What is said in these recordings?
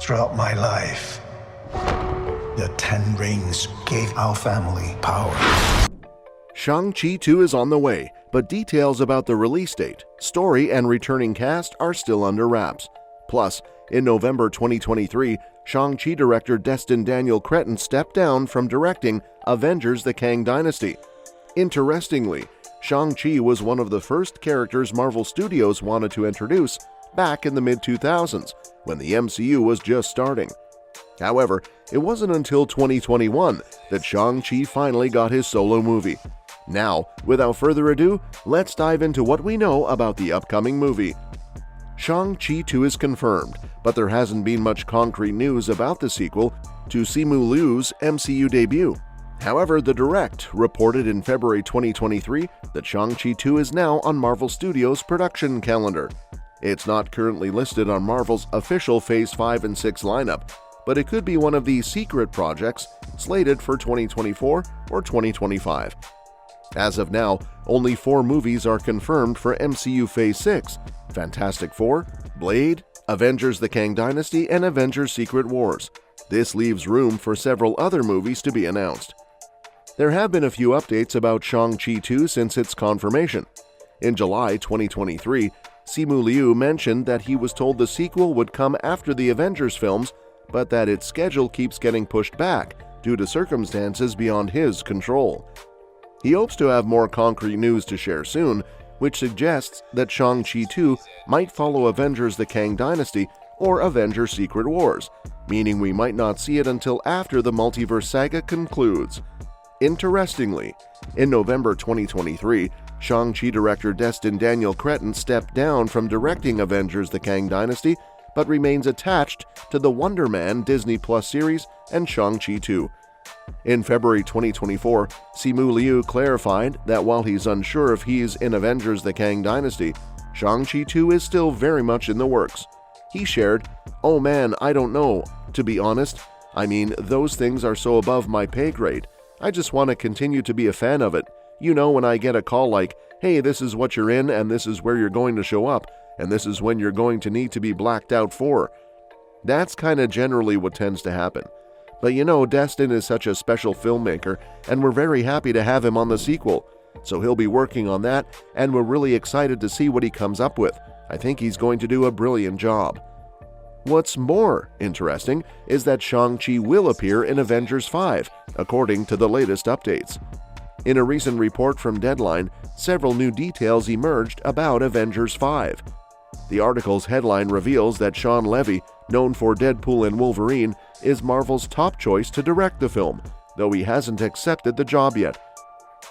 Throughout my life, the 10 rings gave our family power. Shang-Chi 2 is on the way, but details about the release date, story, and returning cast are still under wraps. Plus, in November 2023, Shang-Chi director Destin Daniel Cretton stepped down from directing Avengers: The Kang Dynasty. Interestingly, Shang-Chi was one of the first characters Marvel Studios wanted to introduce back in the mid-2000s, when the MCU was just starting. However, it wasn't until 2021 that Shang-Chi finally got his solo movie. Now, without further ado, let's dive into what we know about the upcoming movie. Shang-Chi 2 is confirmed, but there hasn't been much concrete news about the sequel to Simu Liu's MCU debut. However, The Direct reported in February 2023 that Shang-Chi 2 is now on Marvel Studios' production calendar. It's not currently listed on Marvel's official Phase 5 and 6 lineup, but it could be one of these secret projects slated for 2024 or 2025. As of now, only 4 movies are confirmed for MCU Phase 6: Fantastic Four, Blade, Avengers: The Kang Dynasty, and Avengers: Secret Wars. This leaves room for several other movies to be announced. There have been a few updates about Shang-Chi 2 since its confirmation. In July 2023, Simu Liu mentioned that he was told the sequel would come after the Avengers films, but that its schedule keeps getting pushed back due to circumstances beyond his control. He hopes to have more concrete news to share soon, which suggests that Shang-Chi 2 might follow Avengers: The Kang Dynasty or Avengers: Secret Wars, meaning we might not see it until after the multiverse saga concludes. Interestingly, in November 2023, Shang-Chi director Destin Daniel Cretton stepped down from directing Avengers: The Kang Dynasty, but remains attached to the Wonder Man Disney Plus series and Shang-Chi 2. In February 2024, Simu Liu clarified that while he's unsure if he's in Avengers: The Kang Dynasty, Shang-Chi 2 is still very much in the works. He shared, "Oh man, I don't know. To be honest, I mean, those things are so above my pay grade. I just want to continue to be a fan of it. You know, when I get a call like, hey, this is what you're in and this is where you're going to show up and this is when you're going to need to be blacked out for." That's kind of generally what tends to happen. But you know, Destin is such a special filmmaker and we're very happy to have him on the sequel. So he'll be working on that and we're really excited to see what he comes up with. I think he's going to do a brilliant job. What's more interesting is that Shang-Chi will appear in Avengers 5, according to the latest updates. In a recent report from Deadline, several new details emerged about Avengers 5. The article's headline reveals that Sean Levy, known for Deadpool and Wolverine, is Marvel's top choice to direct the film, though he hasn't accepted the job yet.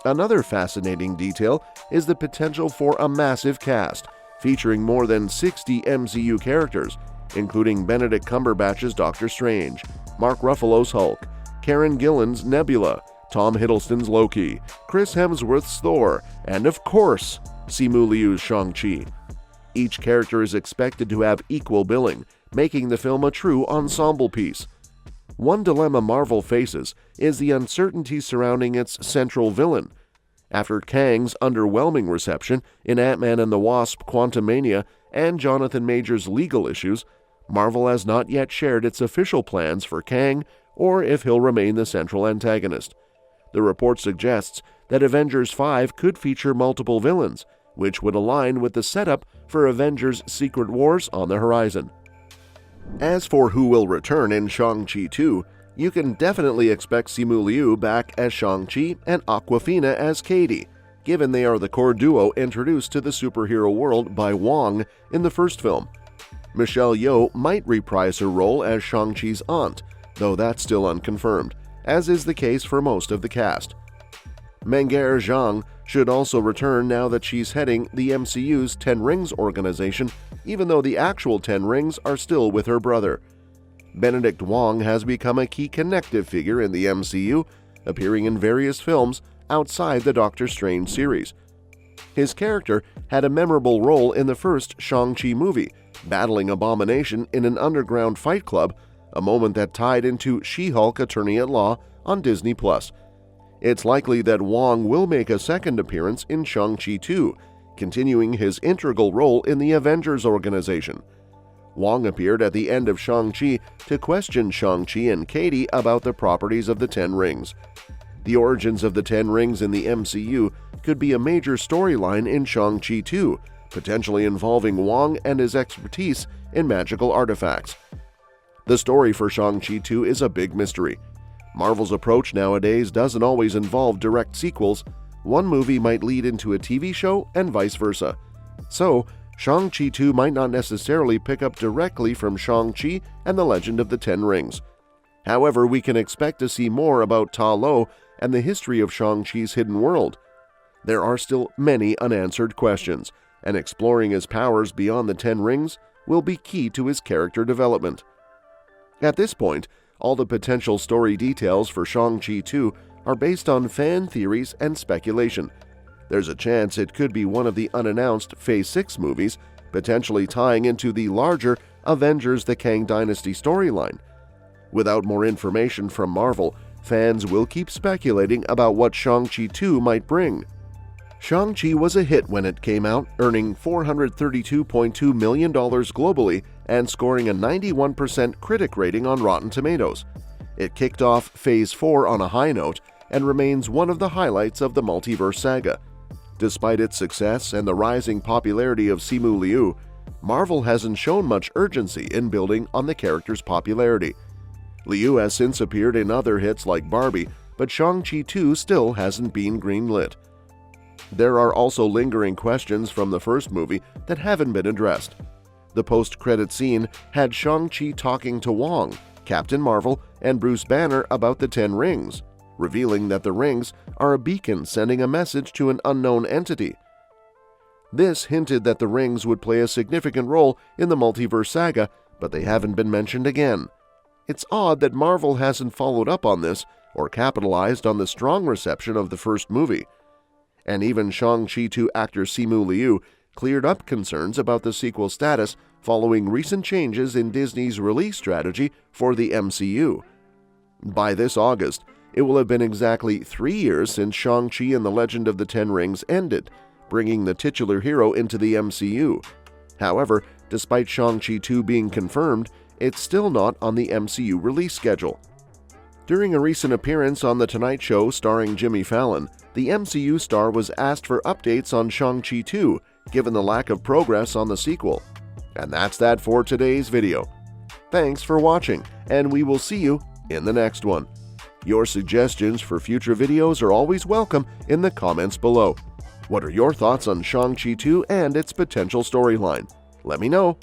Another fascinating detail is the potential for a massive cast, featuring more than 60 MCU characters, including Benedict Cumberbatch's Doctor Strange, Mark Ruffalo's Hulk, Karen Gillan's Nebula, Tom Hiddleston's Loki, Chris Hemsworth's Thor, and of course, Simu Liu's Shang-Chi. Each character is expected to have equal billing, making the film a true ensemble piece. One dilemma Marvel faces is the uncertainty surrounding its central villain. After Kang's underwhelming reception in Ant-Man and the Wasp: Quantumania and Jonathan Majors' legal issues, Marvel has not yet shared its official plans for Kang or if he'll remain the central antagonist. The report suggests that Avengers 5 could feature multiple villains, which would align with the setup for Avengers: Secret Wars on the horizon. As for who will return in Shang-Chi 2, you can definitely expect Simu Liu back as Shang-Chi and Awkwafina as Katie, given they are the core duo introduced to the superhero world by Wong in the first film. Michelle Yeoh might reprise her role as Shang-Chi's aunt, though that's still unconfirmed, as is the case for most of the cast. Meng'er Zhang should also return now that she's heading the MCU's 10 Rings organization, even though the actual 10 Rings are still with her brother. Benedict Wong has become a key connective figure in the MCU, appearing in various films outside the Doctor Strange series. His character had a memorable role in the first Shang-Chi movie, battling Abomination in an underground fight club, a moment that tied into She-Hulk Attorney-at-Law on Disney+. It's likely that Wong will make a second appearance in Shang-Chi 2, continuing his integral role in the Avengers organization. Wong appeared at the end of Shang-Chi to question Shang-Chi and Katie about the properties of the Ten Rings. The origins of the Ten Rings in the MCU could be a major storyline in Shang-Chi 2, potentially involving Wong and his expertise in magical artifacts. The story for Shang-Chi 2 is a big mystery. Marvel's approach nowadays doesn't always involve direct sequels. One movie might lead into a TV show and vice versa. So, Shang-Chi 2 might not necessarily pick up directly from Shang-Chi and the Legend of the Ten Rings. However, we can expect to see more about Ta Lo and the history of Shang-Chi's hidden world. There are still many unanswered questions, and exploring his powers beyond the Ten Rings will be key to his character development. At this point, all the potential story details for Shang-Chi 2 are based on fan theories and speculation. There's a chance it could be one of the unannounced Phase 6 movies, potentially tying into the larger Avengers: The Kang Dynasty storyline. Without more information from Marvel, fans will keep speculating about what Shang-Chi 2 might bring. Shang-Chi was a hit when it came out, earning $432.2 million globally and scoring a 91% critic rating on Rotten Tomatoes. It kicked off Phase 4 on a high note and remains one of the highlights of the multiverse saga. Despite its success and the rising popularity of Simu Liu, Marvel hasn't shown much urgency in building on the character's popularity. Liu has since appeared in other hits like Barbie, but Shang-Chi 2 still hasn't been greenlit. There are also lingering questions from the first movie that haven't been addressed. The post-credit scene had Shang-Chi talking to Wong, Captain Marvel, and Bruce Banner about the Ten Rings, revealing that the rings are a beacon sending a message to an unknown entity. This hinted that the rings would play a significant role in the multiverse saga, but they haven't been mentioned again. It's odd that Marvel hasn't followed up on this or capitalized on the strong reception of the first movie. And even Shang-Chi 2 actor Simu Liu cleared up concerns about the sequel status following recent changes in Disney's release strategy for the MCU. By this August, it will have been exactly 3 years since Shang-Chi and the Legend of the Ten Rings ended, bringing the titular hero into the MCU. However, despite Shang-Chi 2 being confirmed, it's still not on the MCU release schedule. During a recent appearance on The Tonight Show starring Jimmy Fallon, the MCU star was asked for updates on Shang-Chi 2, given the lack of progress on the sequel. And that's that for today's video. Thanks for watching, and we will see you in the next one. Your suggestions for future videos are always welcome in the comments below. What are your thoughts on Shang-Chi 2 and its potential storyline? Let me know.